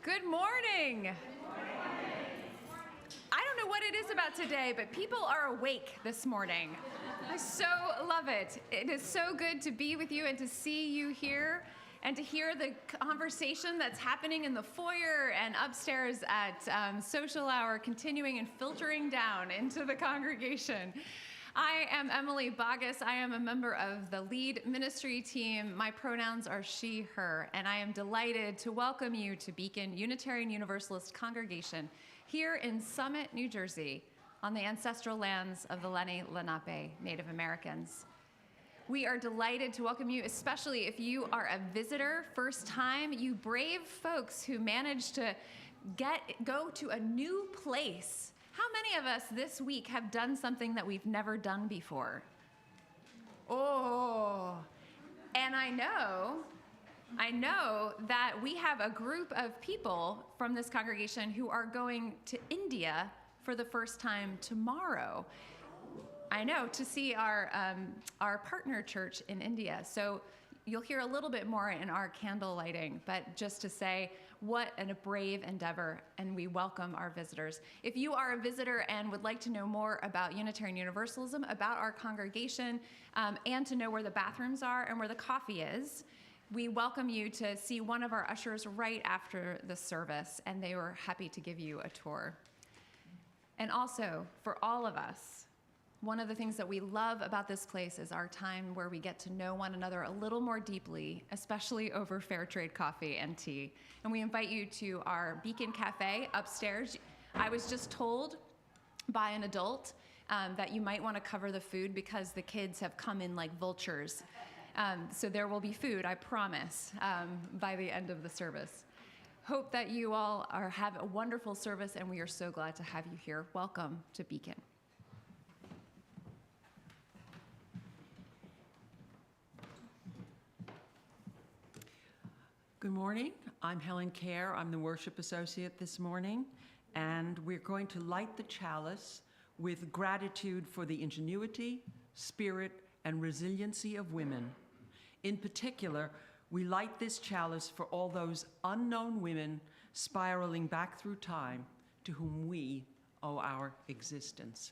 Good morning. I don't know what it is about today, but people are awake this morning. I so love it. It is so good to be with you and to see you here and to hear the conversation that's happening in the foyer and upstairs at social hour, continuing and filtering down into the congregation. I am Emily Bogus. I am a member of the lead ministry team. My pronouns are she, her, and I am delighted to welcome you to Beacon Unitarian Universalist Congregation here in Summit, New Jersey, on the ancestral lands of the Lenni Lenape Native Americans. We are delighted to welcome you, especially if you are a visitor, first time, you brave folks who managed to go to a new place. How many of us this week have done something that we've never done before? Oh, and I know that we have a group of people from this congregation who are going to India for the first time tomorrow. I know, to see our partner church in India. So you'll hear a little bit more in our candle lighting, but just to say what a brave endeavor, and we welcome our visitors. If you are a visitor and would like to know more about Unitarian Universalism, about our congregation, and to know where the bathrooms are and where the coffee is, we welcome you to see one of our ushers right after the service, and they were happy to give you a tour. And also, for all of us, one of the things that we love about this place is our time where we get to know one another a little more deeply, especially over fair trade coffee and tea. And we invite you to our Beacon Cafe upstairs. I was just told by an adult that you might want to cover the food because the kids have come in like vultures. So there will be food, I promise, by the end of the service. Hope that you all have a wonderful service, and we are so glad to have you here. Welcome to Beacon. Good morning. I'm Helen Kerr. I'm the worship associate this morning, and we're going to light the chalice with gratitude for the ingenuity, spirit, and resiliency of women. In particular, we light this chalice for all those unknown women spiraling back through time to whom we owe our existence.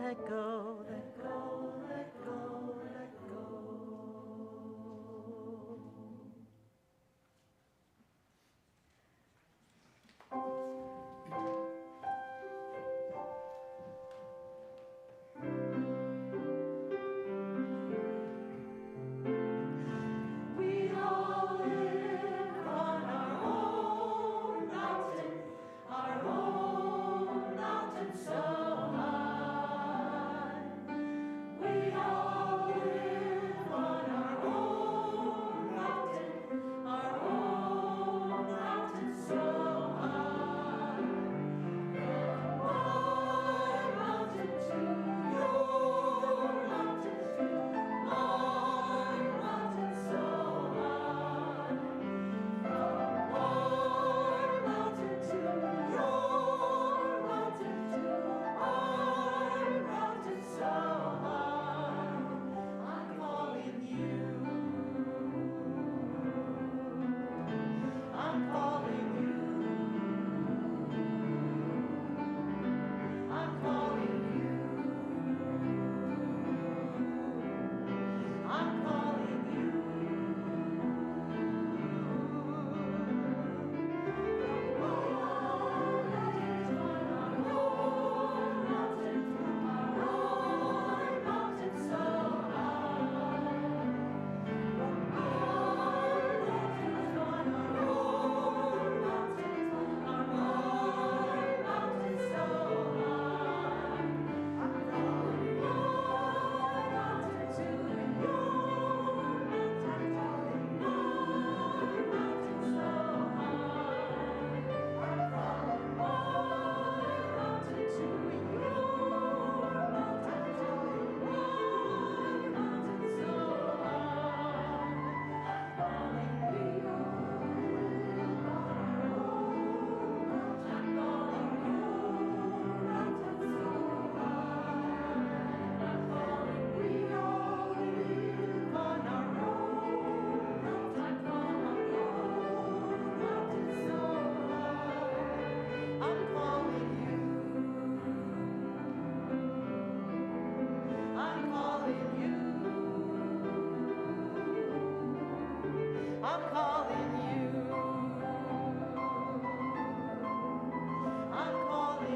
let go, let go, let go, let go. We all live on our own mountain so high. We all live on our own mountain so high. From my mountain to your mountain, my mountain so high. From our mountain to your mountain to our mountain so high. I'm calling you. I'm calling you. I'm calling you. I'm calling you. I'm calling you. I'm calling you. I'm calling you.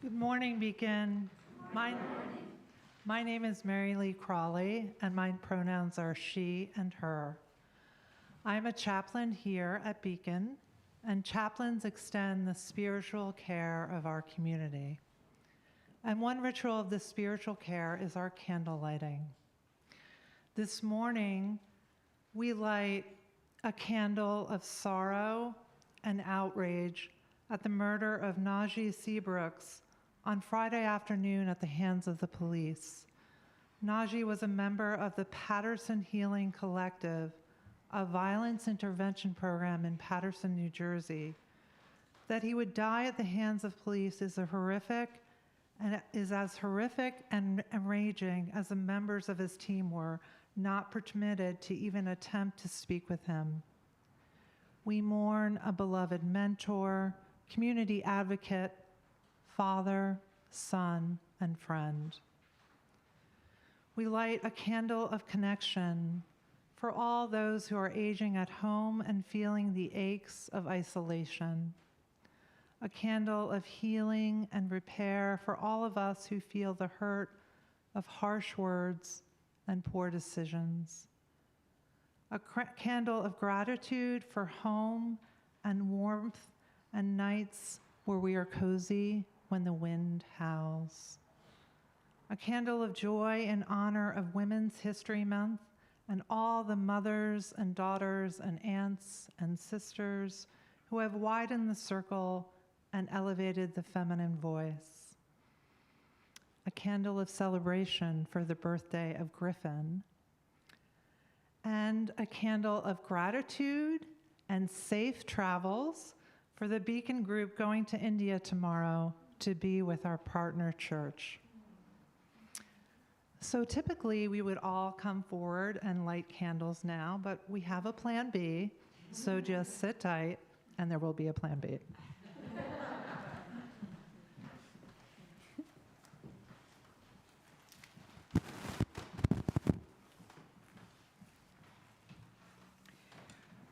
Good morning, Beacon. My name is Mary Lee Crawley, and my pronouns are she and her. I'm a chaplain here at Beacon, and chaplains extend the spiritual care of our community. And one ritual of this spiritual care is our candle lighting. This morning, we light a candle of sorrow and outrage at the murder of Najee Seabrooks on Friday afternoon at the hands of the police. Najee was a member of the Patterson Healing Collective, a violence intervention program in Patterson, New Jersey. That he would die at the hands of police is as horrific and enraging as the members of his team were not permitted to even attempt to speak with him. We mourn a beloved mentor, community advocate, father, son, and friend. We light a candle of connection for all those who are aging at home and feeling the aches of isolation. A candle of healing and repair for all of us who feel the hurt of harsh words and poor decisions. A candle of gratitude for home and warmth and nights where we are cozy when the wind howls. a candle of joy in honor of Women's History Month and all the mothers and daughters and aunts and sisters who have widened the circle and elevated the feminine voice. A candle of celebration for the birthday of Griffin, and a candle of gratitude and safe travels for the Beacon group going to India tomorrow to be with our partner church. So typically we would all come forward and light candles now, but we have a plan B, so just sit tight and there will be a plan B.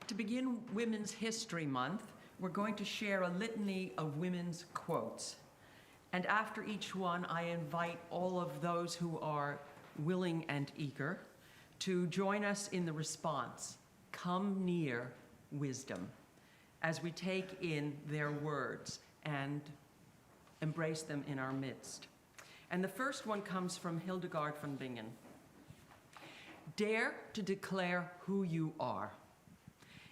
To begin Women's History Month, we're going to share a litany of women's quotes. And after each one, I invite all of those who are willing and eager to join us in the response, "Come near, wisdom," as we take in their words and embrace them in our midst. And the first one comes from Hildegard von Bingen. "Dare to declare who you are.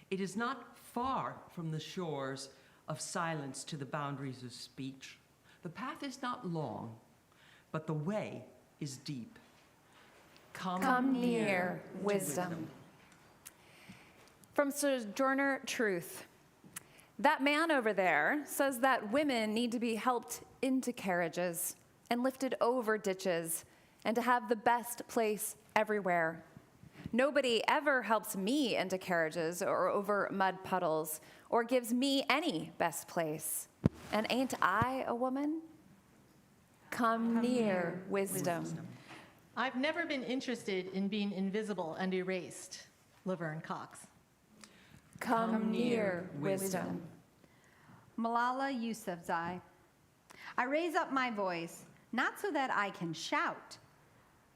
It is not far from the shores of silence to the boundaries of speech. The path is not long, but the way is deep. Come near, wisdom." From Sojourner Truth. "That man over there says that women need to be helped into carriages and lifted over ditches and to have the best place everywhere. Nobody ever helps me into carriages or over mud puddles or gives me any best place. And ain't I a woman? Come near, wisdom." I've never been interested in being invisible and erased. Laverne Cox. Come near, wisdom. Malala Yousafzai. "I raise up my voice, not so that I can shout,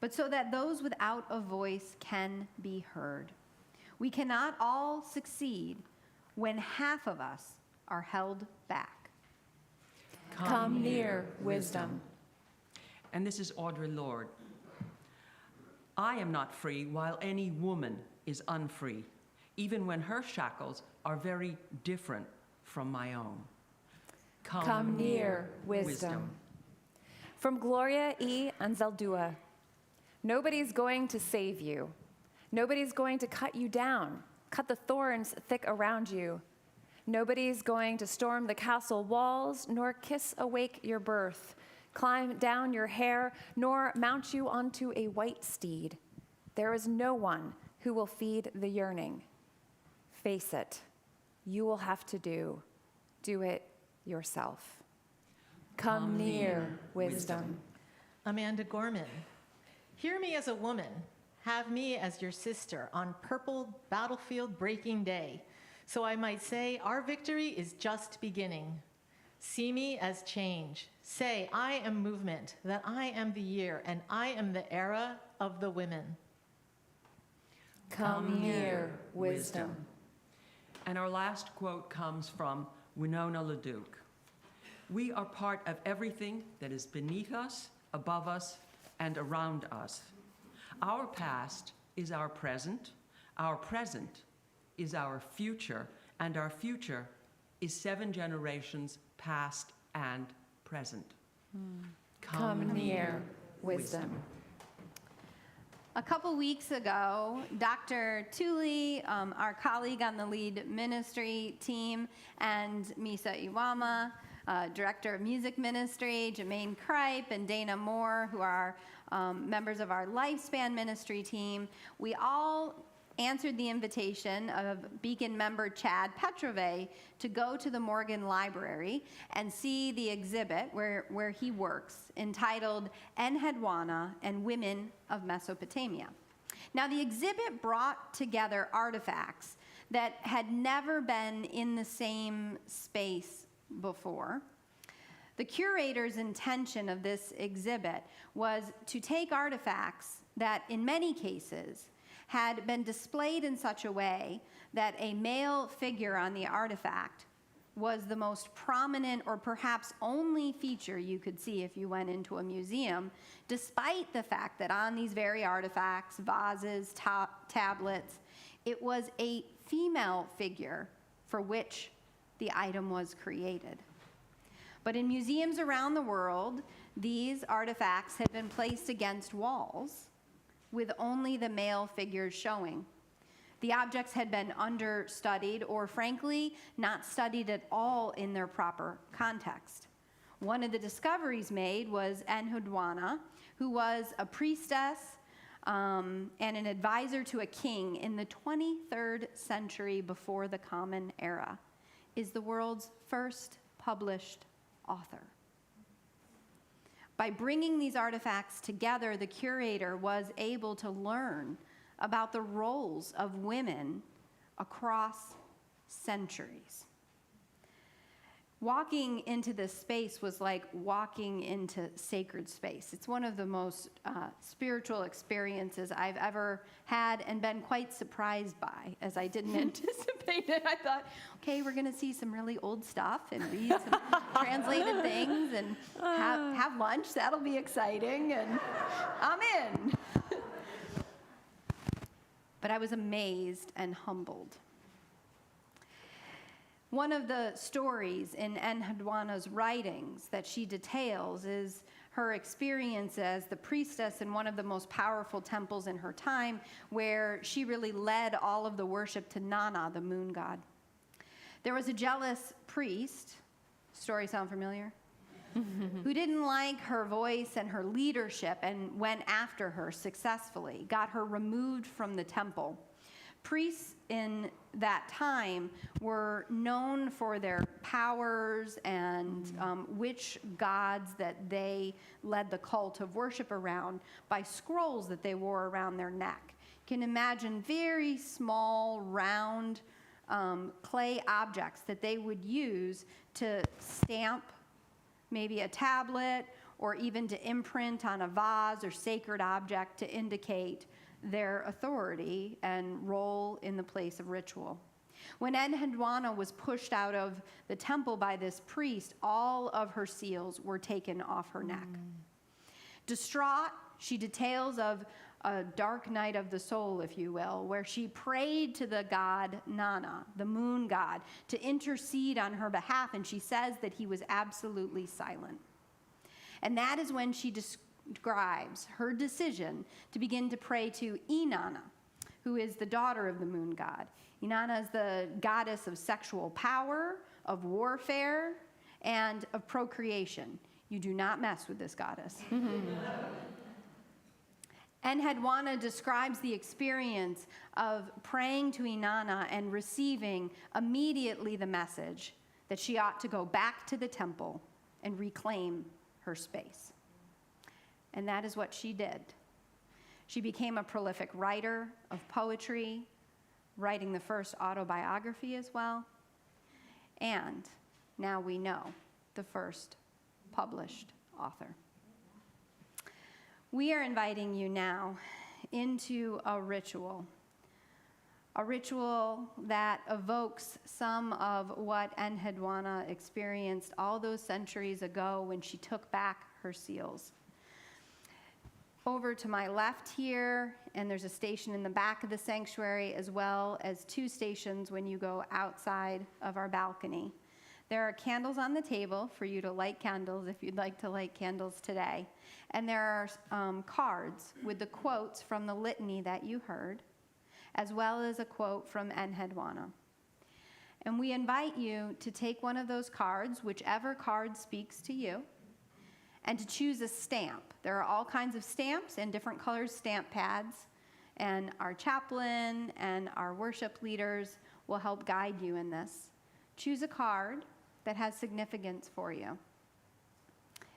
but so that those without a voice can be heard. We cannot all succeed when half of us are held back." Come near, wisdom. And this is Audre Lorde. "I am not free while any woman is unfree, even when her shackles are very different from my own." Come near, wisdom. From Gloria E. Anzaldúa. "Nobody's going to save you. Nobody's going to cut you down, cut the thorns thick around you. Nobody's going to storm the castle walls, nor kiss awake your birth, climb down your hair, nor mount you onto a white steed. There is no one who will feed the yearning. Face it, you will have to do it yourself. Come near, wisdom." Amanda Gorman. "Hear me as a woman. Have me as your sister on purple battlefield breaking day, so I might say our victory is just beginning. See me as change. Say I am movement, that I am the year, and I am the era of the women." Come near, wisdom. And our last quote comes from Winona LaDuke. "We are part of everything that is beneath us, above us, and around us. Our past is our present is our future, and our future is 7 generations past and present." Come near, wisdom. A couple weeks ago, Dr. Thule, our colleague on the lead ministry team, and Misa Iwama, Director of Music Ministry, Jermaine Kripe, and Dana Moore, who are members of our Lifespan Ministry team, we all answered the invitation of Beacon member Chad Petrove to go to the Morgan Library and see the exhibit where he works, entitled Enheduanna and Women of Mesopotamia. Now, the exhibit brought together artifacts that had never been in the same space before. The curator's intention of this exhibit was to take artifacts that, in many cases, had been displayed in such a way that a male figure on the artifact was the most prominent or perhaps only feature you could see if you went into a museum, despite the fact that on these very artifacts, vases, tablets, it was a female figure for which the item was created. But in museums around the world, these artifacts had been placed against walls with only the male figures showing. The objects had been understudied or, frankly, not studied at all in their proper context. One of the discoveries made was Enheduanna, who was a priestess and an advisor to a king in the 23rd century before the Common Era, is the world's first published author. By bringing these artifacts together, the curator was able to learn about the roles of women across centuries. Walking into this space was like walking into sacred space. It's one of the most spiritual experiences I've ever had and been quite surprised by, as I didn't anticipate it. I thought, okay, we're going to see some really old stuff and read some translated things and have lunch. That'll be exciting, and I'm in. But I was amazed and humbled. One of the stories in Enheduanna's writings that she details is her experience as the priestess in one of the most powerful temples in her time, where she really led all of the worship to Nana, the moon god. There was a jealous priest, story sound familiar? Who didn't like her voice and her leadership and went after her successfully, got her removed from the temple. Priests in that time were known for their powers and which gods that they led the cult of worship around by scrolls that they wore around their neck. You can imagine very small, round clay objects that they would use to stamp maybe a tablet or even to imprint on a vase or sacred object to indicate their authority and role in the place of ritual. When Enheduanna was pushed out of the temple by this priest, all of her seals were taken off her neck. Distraught, she details of a dark night of the soul, if you will, where she prayed to the god Nana, the moon god, to intercede on her behalf, and she says that he was absolutely silent. And that is when she describes her decision to begin to pray to Inanna, who is the daughter of the moon god. Inanna is the goddess of sexual power, of warfare, and of procreation. You do not mess with this goddess. Enheduanna describes the experience of praying to Inanna and receiving immediately the message that she ought to go back to the temple and reclaim her space. And that is what she did. She became a prolific writer of poetry, writing the first autobiography as well, and now we know, the first published author. We are inviting you now into a ritual that evokes some of what Enheduanna experienced all those centuries ago when she took back her seals. Over to my left here, and there's a station in the back of the sanctuary, as well as 2 stations when you go outside of our balcony. There are candles on the table for you to light candles if you'd like to light candles today. And there are cards with the quotes from the litany that you heard, as well as a quote from Enheduanna. And we invite you to take one of those cards, whichever card speaks to you, and to choose a stamp. There are all kinds of stamps and different colors stamp pads, and our chaplain and our worship leaders will help guide you in this. Choose a card that has significance for you,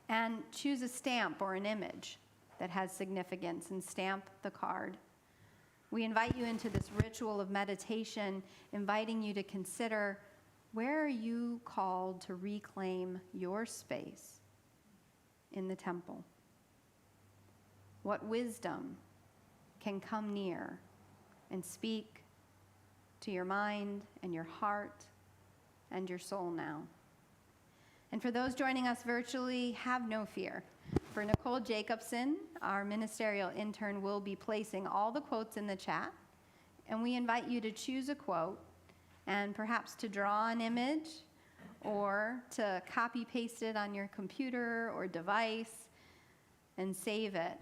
and choose a stamp or an image that has significance and stamp the card. We invite you into this ritual of meditation, inviting you to consider, where are you called to reclaim your space in the temple? What wisdom can come near and speak to your mind and your heart and your soul now. And for those joining us virtually, have no fear. For Nicole Jacobson, our ministerial intern, will be placing all the quotes in the chat, and we invite you to choose a quote and perhaps to draw an image or to copy paste it on your computer or device and save it.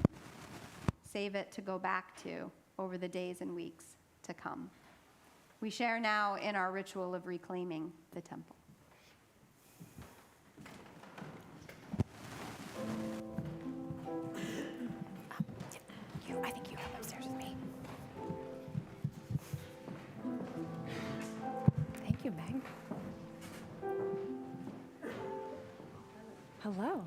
Save it to go back to over the days and weeks to come. We share now in our ritual of reclaiming the temple. I think you come upstairs with me. Thank you, Meg. Hello.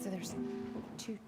So there's two.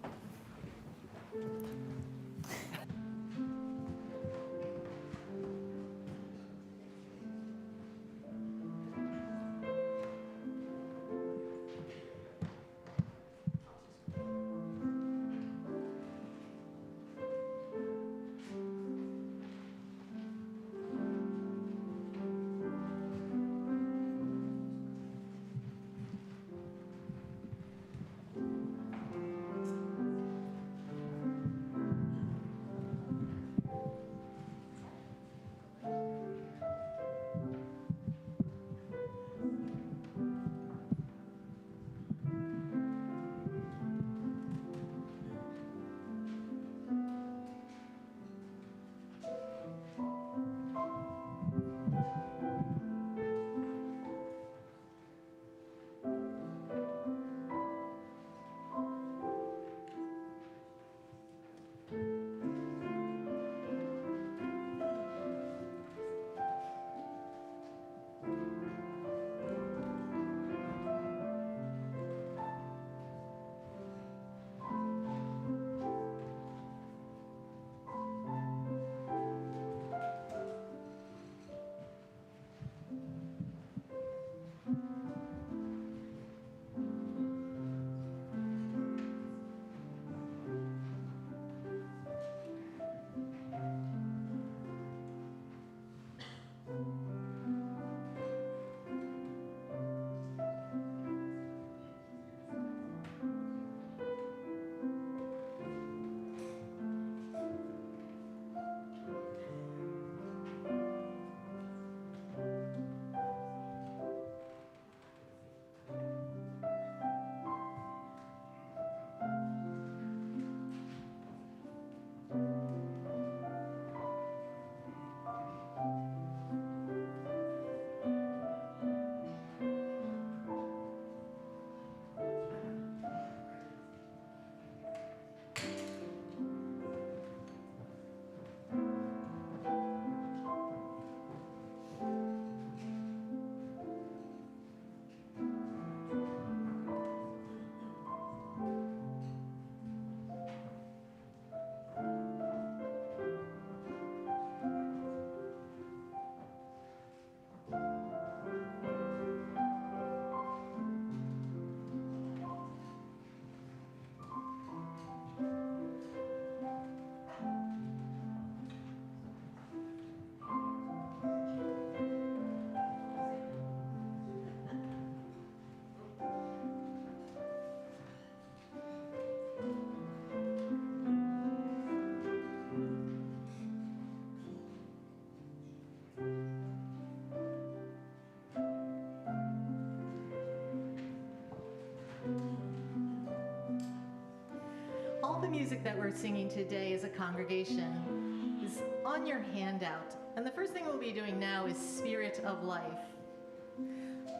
All the music that we're singing today as a congregation is on your handout. And the first thing we'll be doing now is Spirit of Life.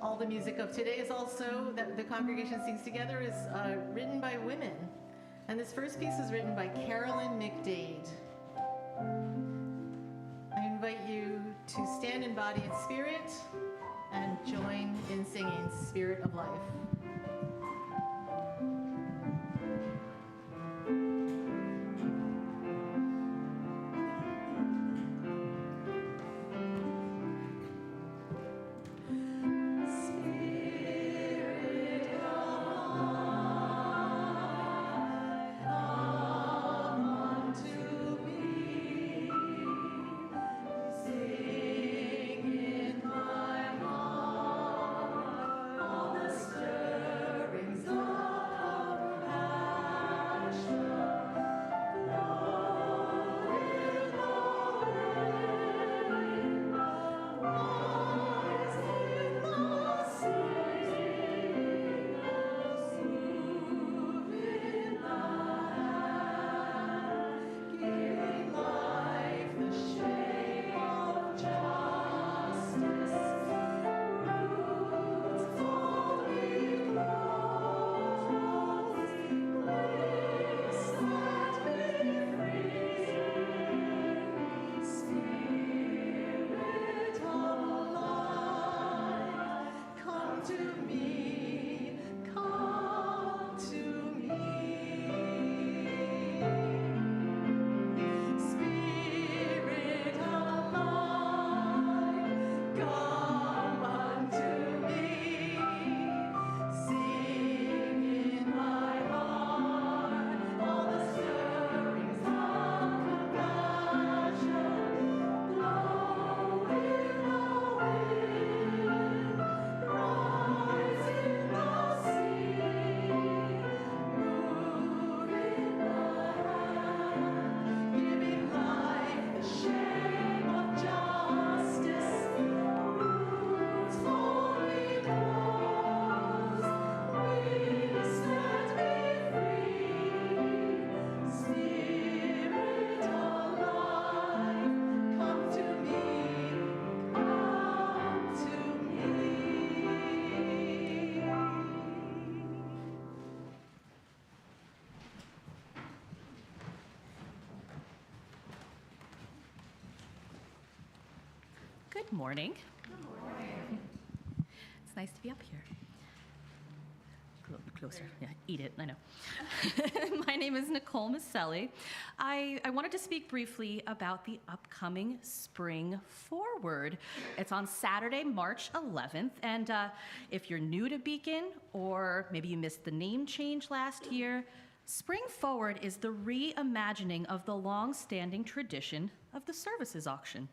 All the music of today is also, that the congregation sings together, is written by women. And this first piece is written by Carolyn McDade. I invite you to stand in body and spirit and join in singing Spirit of Life. Good morning. Good morning. It's nice to be up here. A little bit closer. Yeah, eat it, I know. My name is Nicole Maselli. I wanted to speak briefly about the upcoming Spring Forward. It's on Saturday, March 11th, and if you're new to Beacon, or maybe you missed the name change last year, Spring Forward is the reimagining of the long-standing tradition of the services auction.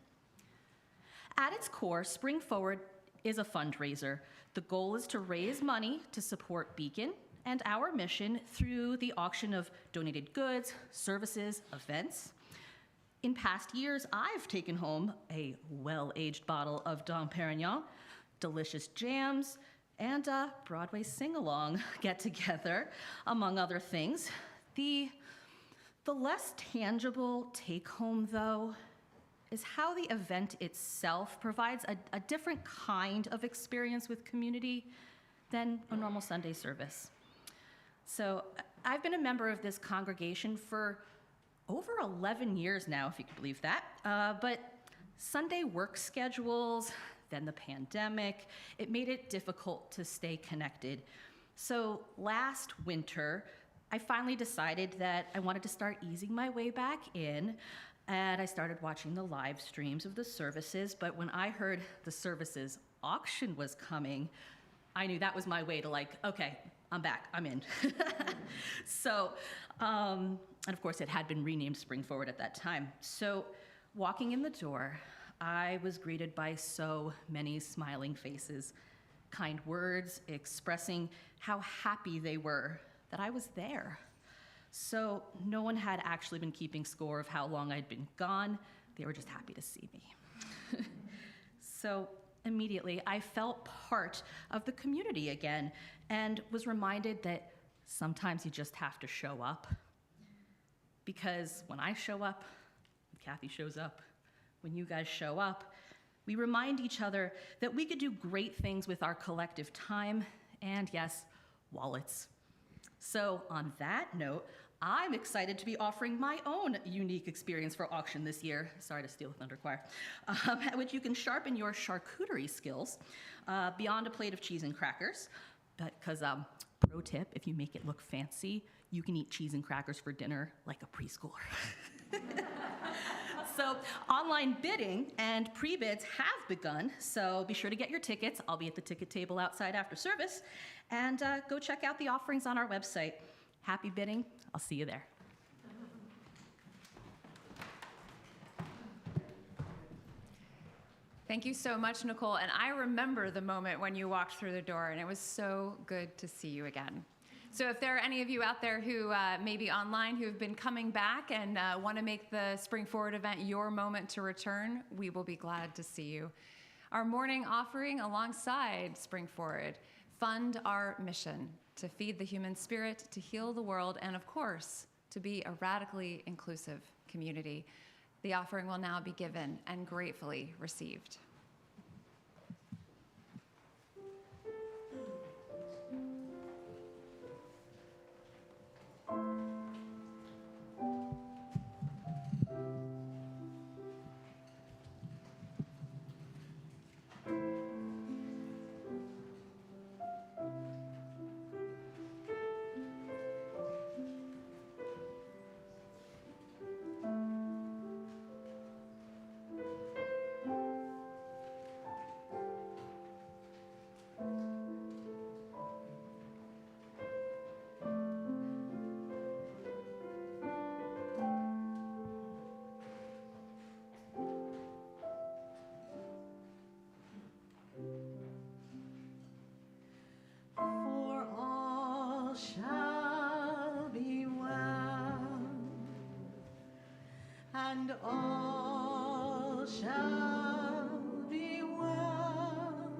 At its core, Spring Forward is a fundraiser. The goal is to raise money to support Beacon and our mission through the auction of donated goods, services, events. In past years, I've taken home a well-aged bottle of Dom Perignon, delicious jams, and a Broadway sing-along get-together, among other things. The less tangible take-home, though, is how the event itself provides a different kind of experience with community than a normal Sunday service. So I've been a member of this congregation for over 11 years now, if you can believe that. But Sunday work schedules, then the pandemic, it made it difficult to stay connected. So last winter, I finally decided that I wanted to start easing my way back in, and I started watching the live streams of the services. But when I heard the services auction was coming, I knew that was my way to okay, I'm back, I'm in. So, and of course it had been renamed Spring Forward at that time. So walking in the door, I was greeted by so many smiling faces, kind words expressing how happy they were that I was there. So no one had actually been keeping score of how long I'd been gone. They were just happy to see me. So immediately, I felt part of the community again and was reminded that sometimes you just have to show up. Because when I show up, when Kathy shows up, when you guys show up, we remind each other that we could do great things with our collective time and, yes, wallets. So on that note, I'm excited to be offering my own unique experience for auction this year. Sorry to steal the thunder choir. At which you can sharpen your charcuterie skills beyond a plate of cheese and crackers. Because, pro tip, if you make it look fancy, you can eat cheese and crackers for dinner like a preschooler. So online bidding and pre-bids have begun, so be sure to get your tickets. I'll be at the ticket table outside after service. And go check out the offerings on our website. Happy bidding. I'll see you there. Thank you so much, Nicole. And I remember the moment when you walked through the door, and it was so good to see you again. So if there are any of you out there who may be online who have been coming back and want to make the Spring Forward event your moment to return, we will be glad to see you. Our morning offering alongside Spring Forward, fund our mission to feed the human spirit, to heal the world, and of course, to be a radically inclusive community. The offering will now be given and gratefully received. For all shall be well, and all shall be well,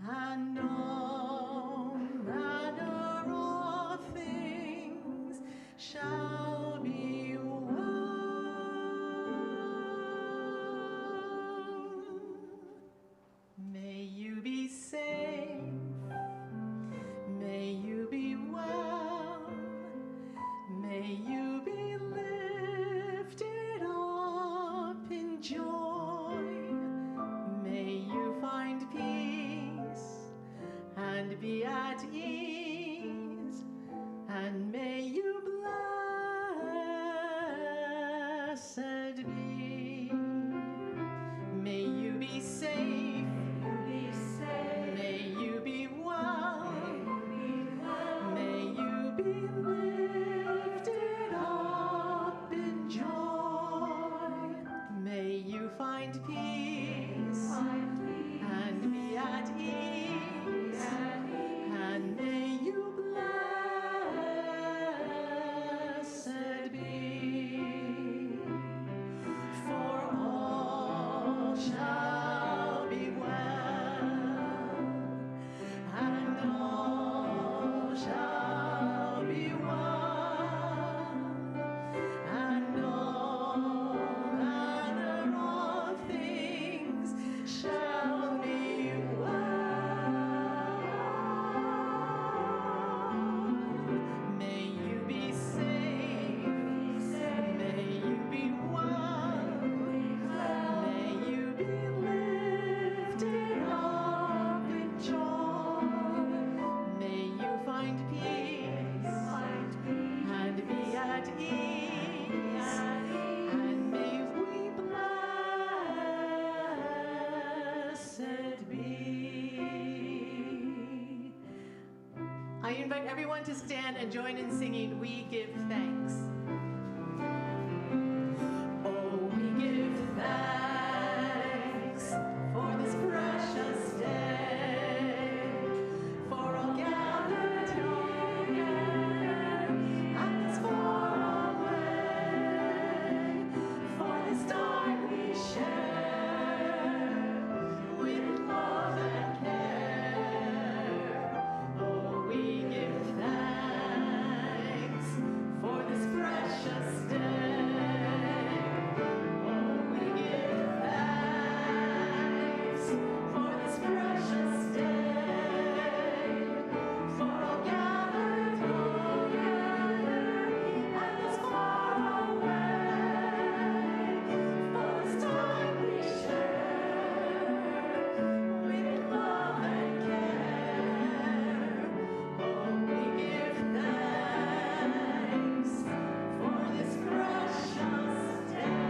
and no matter of things shall be well. May you be safe, may you be well, may you be lifted up in joy. everyone to stand and join in singing We Give Thanks. Oh, we give thanks for this precious day, for all gathered together at this far away, for this time we share with love and care. Oh, we give thanks for this precious day. Oh, we give thanks for this precious day, for all gathered together at this far away, for this time we share with love and care. Oh, we give thanks for this precious day.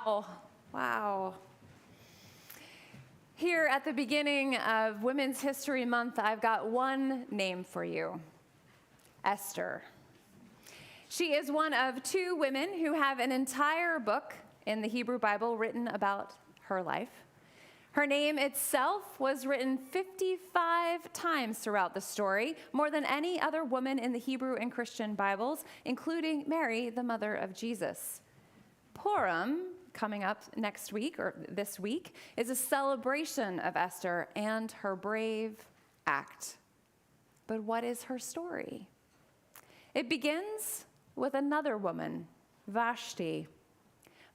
Oh, wow. Here at the beginning of Women's History Month, I've got one name for you: Esther. She is one of two women who have an entire book in the Hebrew Bible written about her life. Her name itself was written 55 times throughout the story, more than any other woman in the Hebrew and Christian Bibles, including Mary, the mother of Jesus. Purim, coming up next week, or this week, is a celebration of Esther and her brave act. But what is her story? It begins with another woman, Vashti.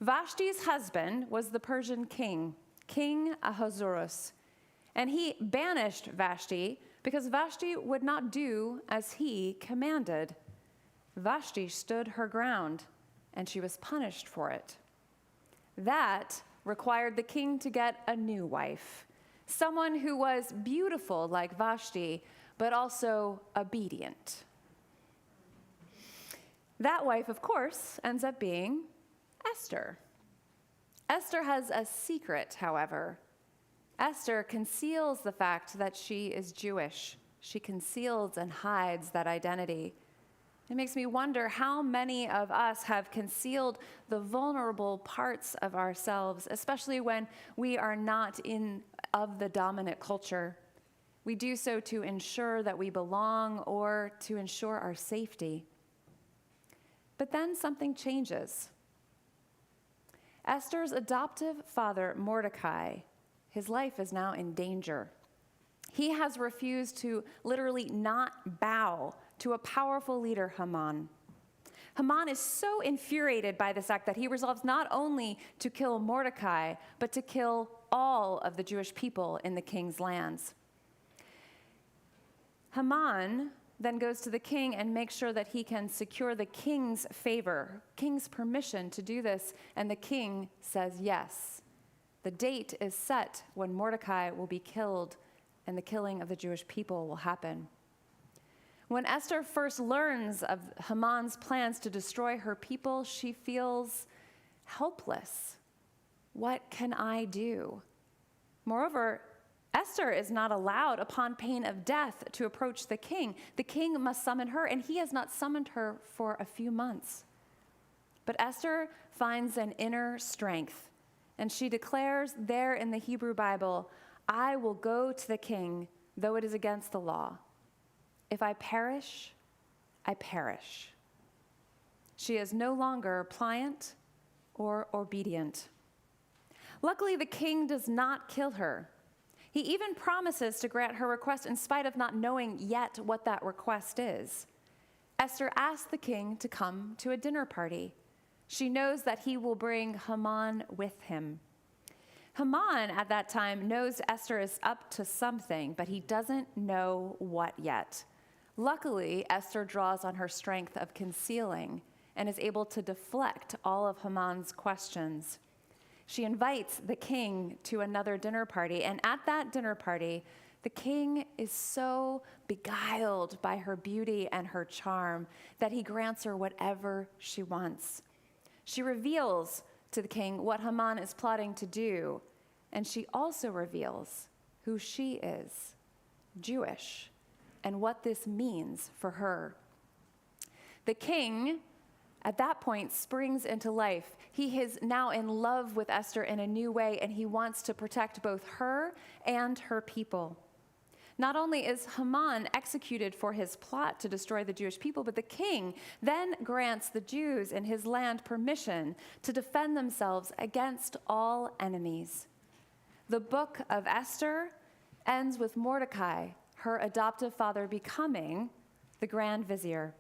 Vashti's husband was the Persian king, King Ahasuerus, and he banished Vashti because Vashti would not do as he commanded. Vashti stood her ground, and she was punished for it. That required the king to get a new wife, someone who was beautiful like Vashti, but also obedient. That wife, of course, ends up being Esther. Esther has a secret, however. Esther conceals the fact that she is Jewish. She conceals and hides that identity. It makes me wonder how many of us have concealed the vulnerable parts of ourselves, especially when we are not of the dominant culture. We do so to ensure that we belong or to ensure our safety. But then something changes. Esther's adoptive father, Mordecai, his life is now in danger. He has refused to literally not bow to a powerful leader, Haman. Haman is so infuriated by this act that he resolves not only to kill Mordecai, but to kill all of the Jewish people in the king's lands. Haman then goes to the king and makes sure that he can secure the king's favor, king's permission to do this, and the king says yes. The date is set when Mordecai will be killed and the killing of the Jewish people will happen. When Esther first learns of Haman's plans to destroy her people, she feels helpless. What can I do? Moreover, Esther is not allowed, upon pain of death, to approach the king. The king must summon her, and he has not summoned her for a few months. But Esther finds an inner strength, and she declares there in the Hebrew Bible, "I will go to the king, though it is against the law. If I perish, I perish." She is no longer pliant or obedient. Luckily, the king does not kill her. He even promises to grant her request in spite of not knowing yet what that request is. Esther asks the king to come to a dinner party. She knows that he will bring Haman with him. Haman, at that time, knows Esther is up to something, but he doesn't know what yet. Luckily, Esther draws on her strength of concealing and is able to deflect all of Haman's questions. She invites the king to another dinner party, and at that dinner party, The king is so beguiled by her beauty and her charm that he grants her whatever she wants. She reveals to the king what Haman is plotting to do, and she also reveals who she is, Jewish, and what this means for her. The king, at that point, springs into life. He is now in love with Esther in a new way, and he wants to protect both her and her people. Not only is Haman executed for his plot to destroy the Jewish people, but the king then grants the Jews in his land permission to defend themselves against all enemies. The book of Esther ends with Mordecai, her adoptive father, becoming the grand vizier.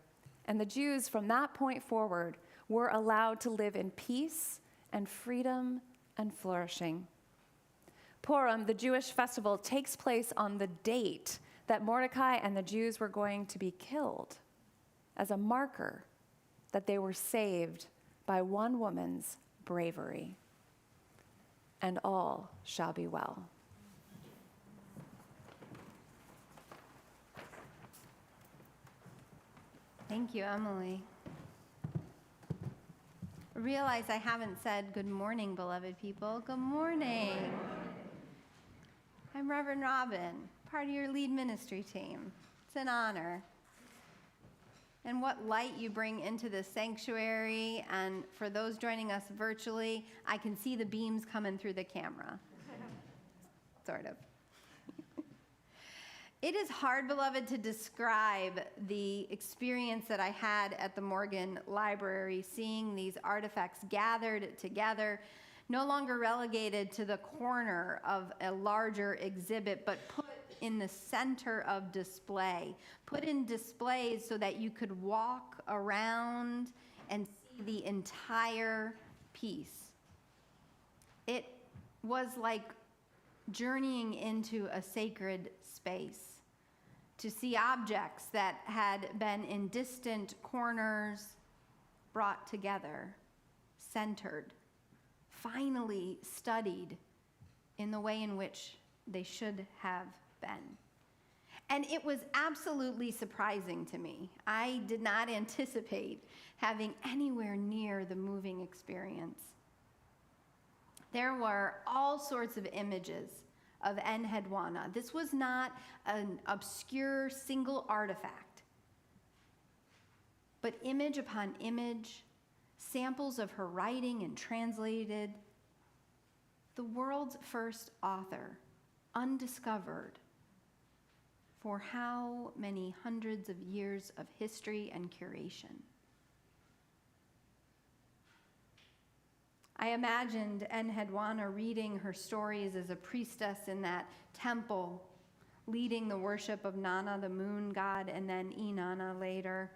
And the Jews from that point forward were allowed to live in peace and freedom and flourishing. Purim, the Jewish festival, takes place on the date that Mordecai and the Jews were going to be killed, as a marker that they were saved by one woman's bravery. And all shall be well. Thank you, Emily. I realize I haven't said good morning, beloved people. Good morning. I'm Reverend Robin, part of your lead ministry team. It's an honor. And what light you bring into the sanctuary, and for those joining us virtually, I can see the beams coming through the camera. Sort of. It is hard, beloved, to describe the experience that I had at the Morgan Library, seeing these artifacts gathered together, no longer relegated to the corner of a larger exhibit, but put in the center of display, put in displays so that you could walk around and see the entire piece. It was like journeying into a sacred space, to see objects that had been in distant corners brought together, centered, finally studied in the way in which they should have been. And it was absolutely surprising to me. I did not anticipate having anywhere near the moving experience. There were all sorts of images of Enheduanna. This was not an obscure single artifact, but image upon image, samples of her writing and translated. The world's first author, undiscovered for how many hundreds of years of history and curation. I imagined Enheduanna reading her stories as a priestess in that temple, leading the worship of Nana, the moon god, and then Inanna later.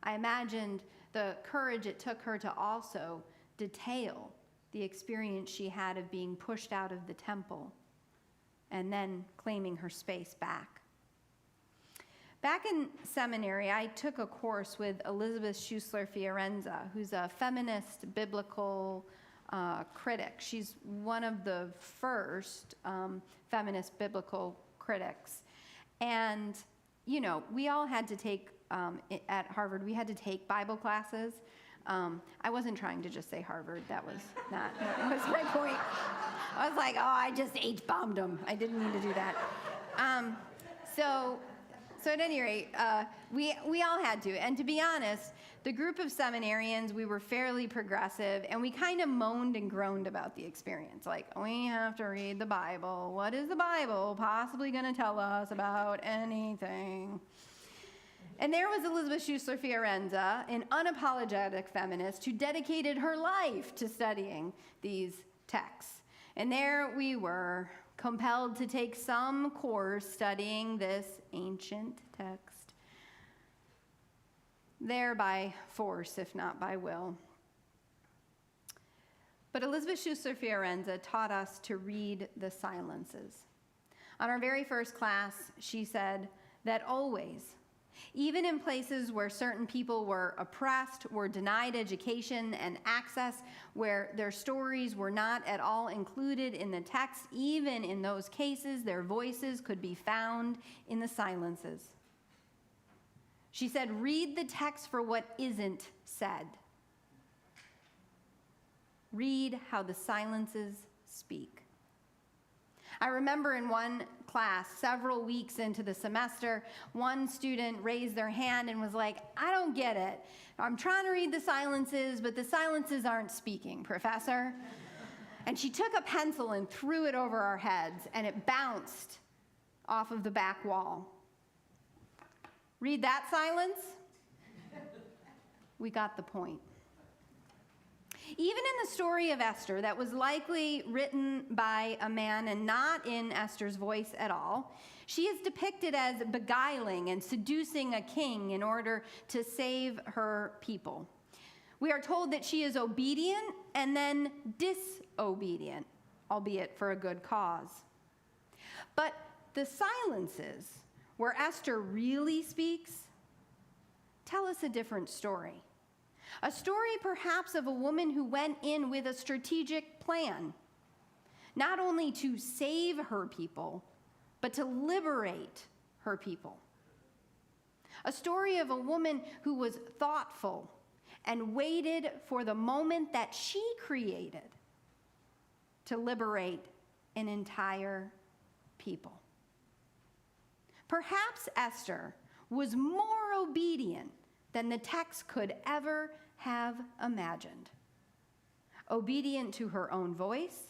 I imagined the courage it took her to also detail the experience she had of being pushed out of the temple and then claiming her space back. Back in seminary, I took a course with Elizabeth Schussler Fiorenza, who's a feminist biblical critic. She's one of the first feminist biblical critics. And, you know, we all had to take, at Harvard, we had to take Bible classes. I wasn't trying to just say Harvard. That was my point. I was like, oh, I just H-bombed them. I didn't mean to do that. So at any rate, we all had to. And to be honest, the group of seminarians, we were fairly progressive, and we kind of moaned and groaned about the experience. Like, we have to read the Bible. What is the Bible possibly going to tell us about anything? And there was Elizabeth Schussler Fiorenza, an unapologetic feminist who dedicated her life to studying these texts. And there we were, compelled to take some course studying this ancient text, there by force, if not by will. But Elizabeth Schussler Fiorenza taught us to read the silences. On our very first class, she said that always, Even in places where certain people were oppressed, were denied education and access, where their stories were not at all included in the text, even in those cases, their voices could be found in the silences. She said, read the text for what isn't said. Read how the silences speak. I remember in one class, several weeks into the semester, one student raised their hand and was like, I don't get it. I'm trying to read the silences, but the silences aren't speaking, Professor. And she took a pencil and threw it over our heads, and it bounced off of the back wall. Read that silence? We got the point. Even in the story of Esther, that was likely written by a man and not in Esther's voice at all, she is depicted as beguiling and seducing a king in order to save her people. We are told that she is obedient and then disobedient, albeit for a good cause. But the silences, where Esther really speaks, tell us a different story. A story perhaps of a woman who went in with a strategic plan, not only to save her people, but to liberate her people. A story of a woman who was thoughtful and waited for the moment that she created to liberate an entire people. Perhaps Esther was more obedient than the text could ever have imagined. Obedient to her own voice,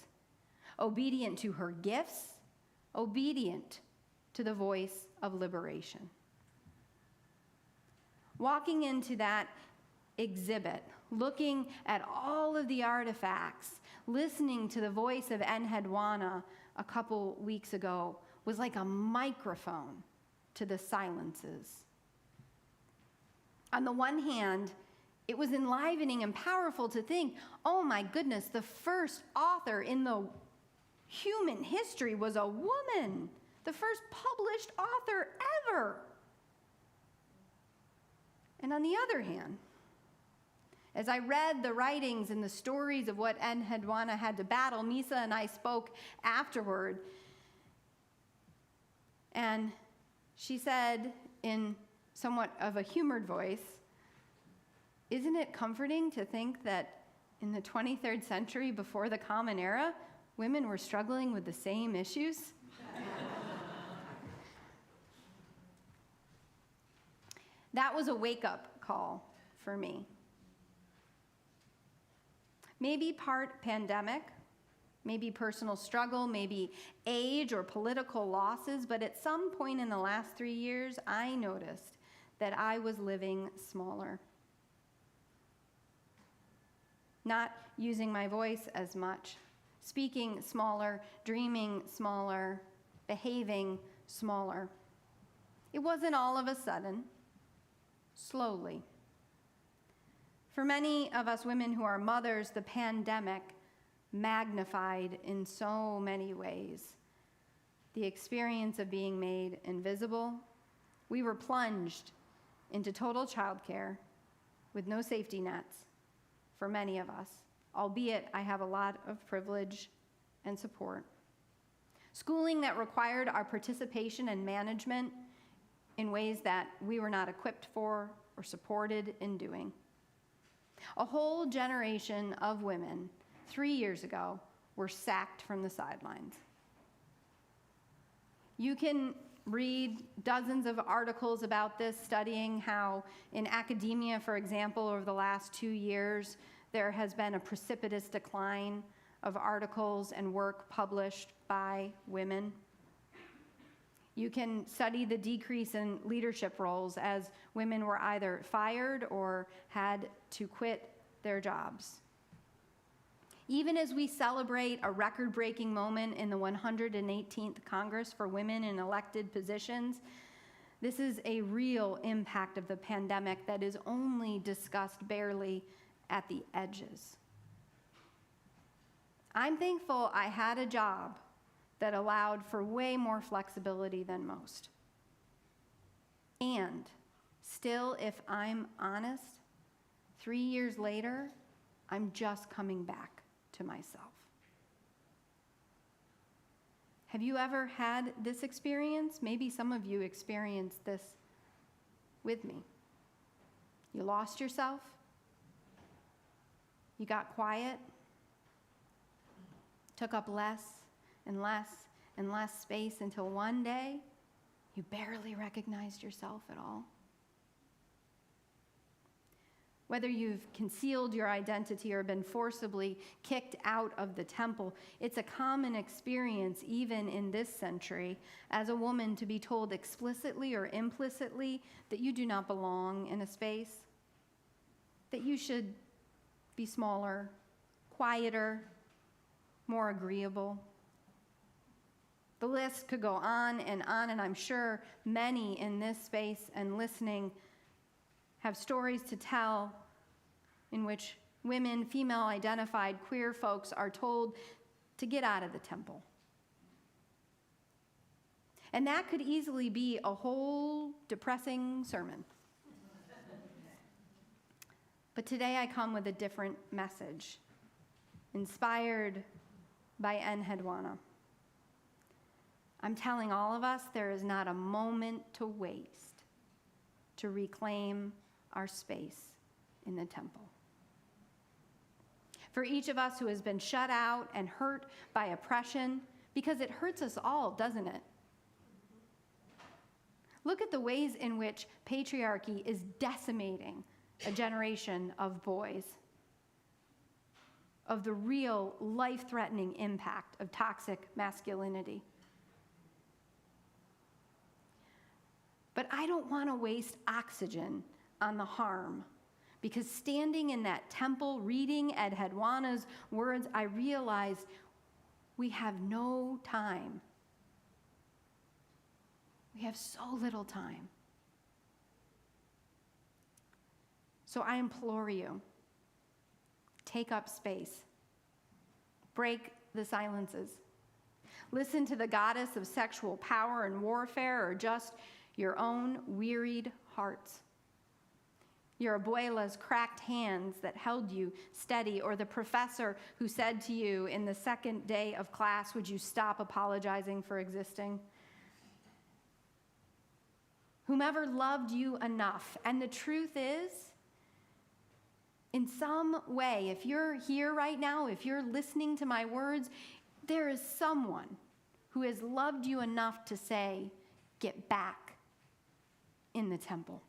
obedient to her gifts, obedient to the voice of liberation. Walking into that exhibit, looking at all of the artifacts, listening to the voice of Enheduanna a couple weeks ago was like a microphone to the silences. On the one hand, it was enlivening and powerful to think, oh my goodness, the first author in the human history was a woman, the first published author ever. And on the other hand, as I read the writings and the stories of what Enheduanna had to battle, Misa and I spoke afterward, and she said in somewhat of a humored voice, isn't it comforting to think that in the 23rd century, before the Common Era, women were struggling with the same issues? That was a wake-up call for me. Maybe part pandemic, maybe personal struggle, maybe age or political losses, but at some point in the last 3 years, I noticed that I was living smaller. Not using my voice as much, speaking smaller, dreaming smaller, behaving smaller. It wasn't all of a sudden, slowly. For many of us women who are mothers, the pandemic magnified in so many ways the experience of being made invisible. We were plunged into total childcare with no safety nets for many of us, albeit I have a lot of privilege and support. Schooling that required our participation and management in ways that we were not equipped for or supported in doing. A whole generation of women 3 years ago were sacked from the sidelines. You can read dozens of articles about this, studying how in academia, for example, over the last 2 years, there has been a precipitous decline of articles and work published by women. You can study the decrease in leadership roles as women were either fired or had to quit their jobs. Even as we celebrate a record-breaking moment in the 118th Congress for women in elected positions, this is a real impact of the pandemic that is only discussed barely at the edges. I'm thankful I had a job that allowed for way more flexibility than most. And Still, if I'm honest, 3 years later, I'm just coming back to myself. Have you ever had this experience? Maybe some of you experienced this with me. You lost yourself. You got quiet. Took up less and less and less space until one day you barely recognized yourself at all. Whether you've concealed your identity or been forcibly kicked out of the temple, it's a common experience, even in this century, as a woman to be told explicitly or implicitly that you do not belong in a space, that you should be smaller, quieter, more agreeable. The list could go on, and I'm sure many in this space and listening have stories to tell in which women, female-identified queer folks are told to get out of the temple. And that could easily be a whole depressing sermon. But today I come with a different message, inspired by En Hedwana. I'm telling all of us there is not a moment to waste to reclaim our space in the temple. For each of us who has been shut out and hurt by oppression, because it hurts us all, doesn't it? Look at the ways in which patriarchy is decimating a generation of boys, of the real life-threatening impact of toxic masculinity. But I don't want to waste oxygen on the harm, because standing in that temple, reading Ed Hedwana's words, I realized we have no time. We have so little time. So I implore you, take up space. Break the silences. Listen to the goddess of sexual power and warfare, or just your own wearied hearts. Your abuela's cracked hands that held you steady, or the professor who said to you in the second day of class, would you stop apologizing for existing? Whomever loved you enough. And the truth is, in some way, if you're here right now, if you're listening to my words, there is someone who has loved you enough to say, get back in the temple.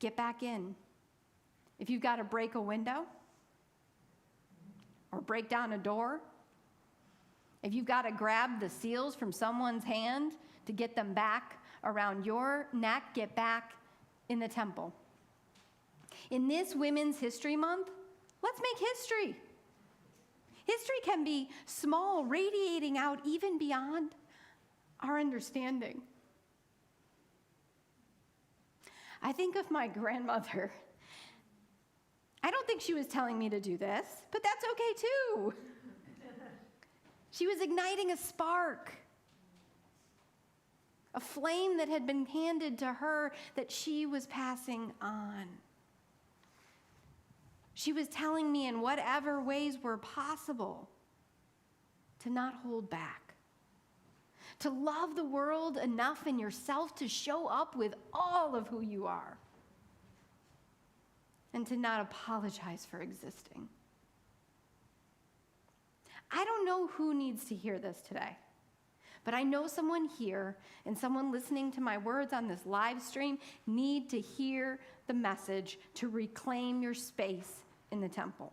Get back in. If you've got to break a window or break down a door, if you've got to grab the seals from someone's hand to get them back around your neck, get back in the temple. In this Women's History Month, let's make history. History can be small, radiating out even beyond our understanding. I think of my grandmother. I don't think she was telling me to do this, but that's okay too. She was igniting a spark, a flame that had been handed to her that she was passing on. She was telling me in whatever ways were possible to not hold back, to love the world enough in yourself to show up with all of who you are, and to not apologize for existing. I don't know who needs to hear this today, but I know someone here and someone listening to my words on this live stream need to hear the message to reclaim your space in the temple.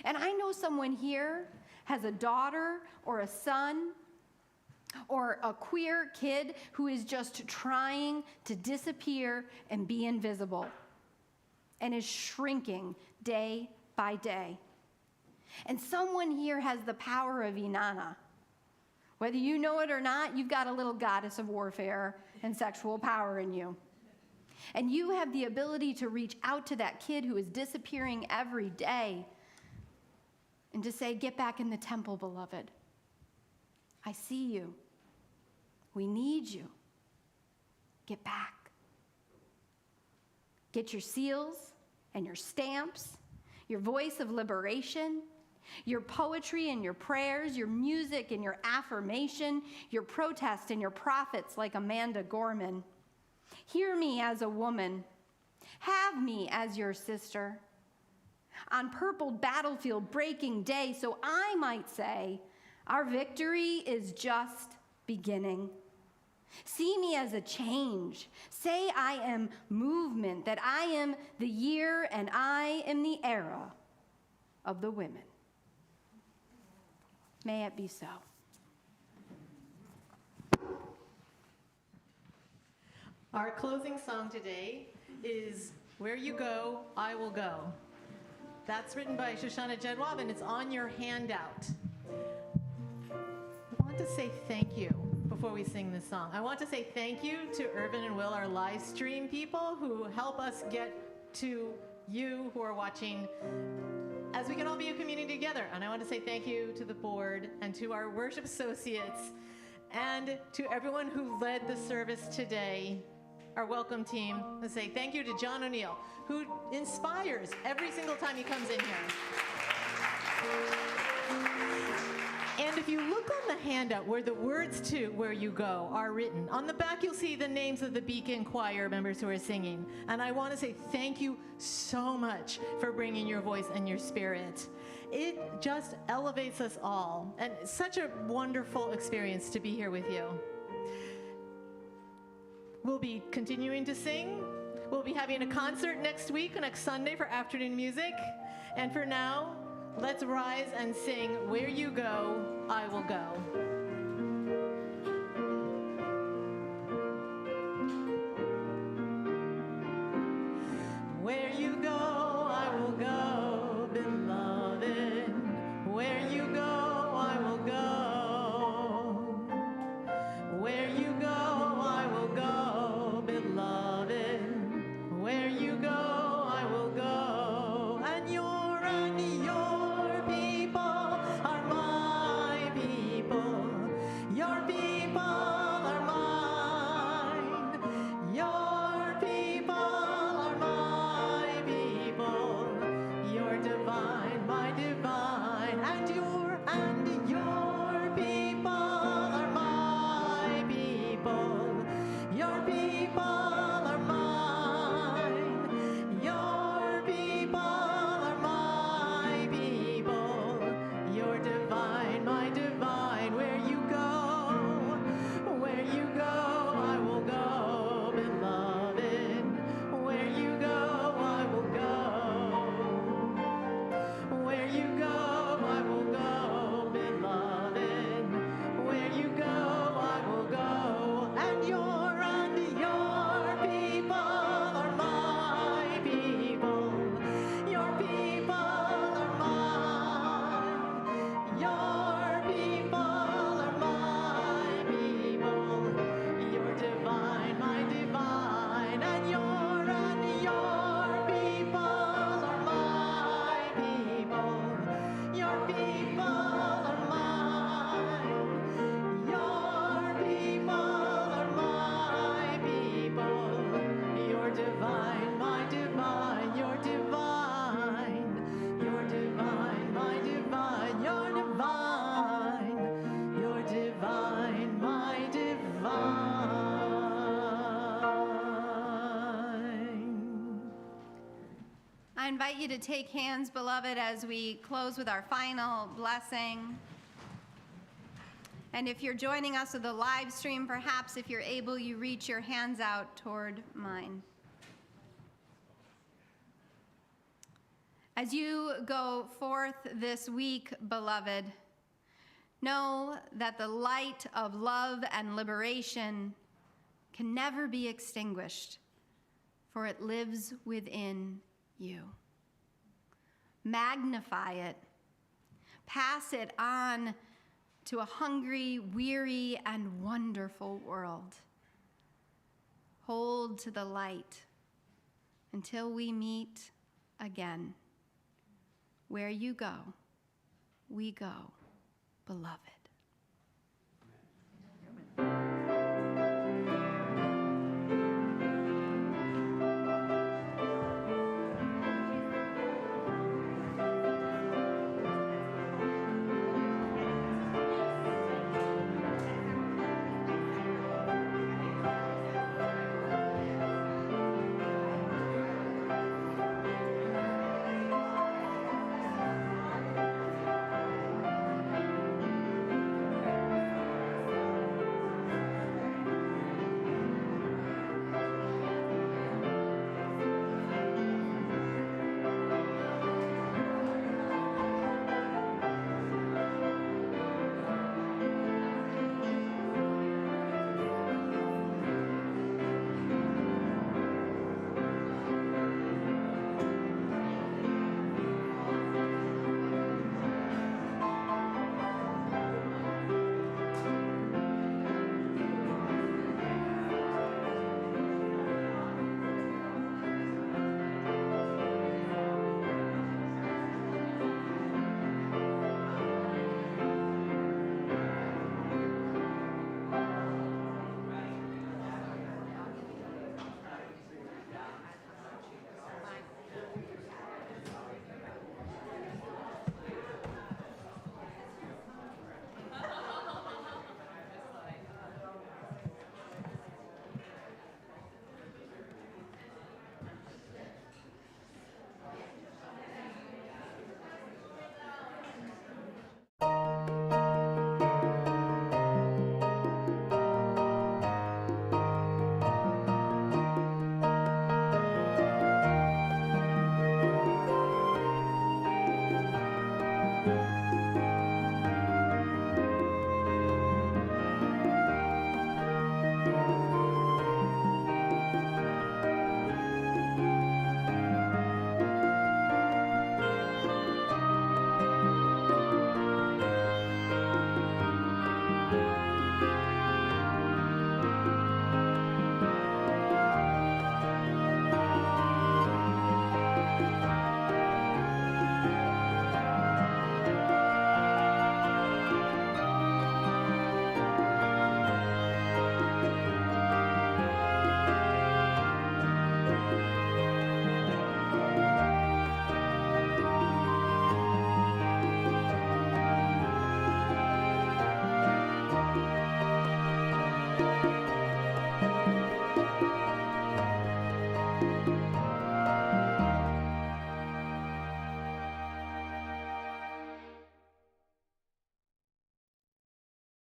And I know someone here has a daughter or a son or a queer kid who is just trying to disappear and be invisible and is shrinking day by day. And someone here has the power of Inanna. Whether you know it or not, you've got a little goddess of warfare and sexual power in you. And you have the ability to reach out to that kid who is disappearing every day and to say, get back in the temple, beloved. I see you. We need you. get back. Get your seals and your stamps, your voice of liberation, your poetry and your prayers, your music and your affirmation, your protest and your prophets like Amanda Gorman. Hear me as a woman. Have me as your sister. On purple battlefield breaking day, so I might say, our victory is just beginning. See me as a change. Say I am movement, that I am the year and I am the era of the women. May it be so. Our closing song today is Where You Go, I Will Go. That's written by Shoshana Jedwab, and it's on your handout. I want to say thank you before we sing this song. I want to say thank you to Irvin and Will, our live stream people, who help us get to you who are watching as we can all be a community together. And I want to say thank you to the board and to our worship associates and to everyone who led the service today, our welcome team. Let's say thank you to John O'Neill, who inspires every single time he comes in here. And if you look on the handout where the words to Where You Go are written, on the back you'll see the names of the Beacon Choir members who are singing. And I want to say thank you so much for bringing your voice and your spirit. It just elevates us all, and it's such a wonderful experience to be here with you. We'll be continuing to sing. We'll be having a concert next week, next Sunday, for afternoon music. And for now, let's rise and sing Where You Go, I Will Go. Where you go, I will go, beloved. Where you go, I will go. Where you go, I will go, beloved. Where you go, I will go. And your people are my people. Your people are mine. Your people are my people. You're divine, my divine. And your people are my people. Your people are mine. Your people are my people. You're divine, my divine. Where you go, I will go, beloved. Where you go, I will go. Where you go, I will go, beloved. Where you go, I will go. And your people are my people. Your people are mine. Your people are my people. You're divine, my divine. And your people are my people. Your people are mine. Your people are my people. You're divine, my divine. You're divine. You're divine, my divine. You're divine. You're divine, my divine. I invite you to take hands, beloved, as we close with our final blessing. And if you're joining us with the live stream, perhaps if you're able, you reach your hands out toward mine. As you go forth this week, beloved, know that the light of love and liberation can never be extinguished, for it lives within you. Magnify it. Pass it on to a hungry, weary, and wonderful world. Hold to the light until we meet again. Where you go, we go, beloved.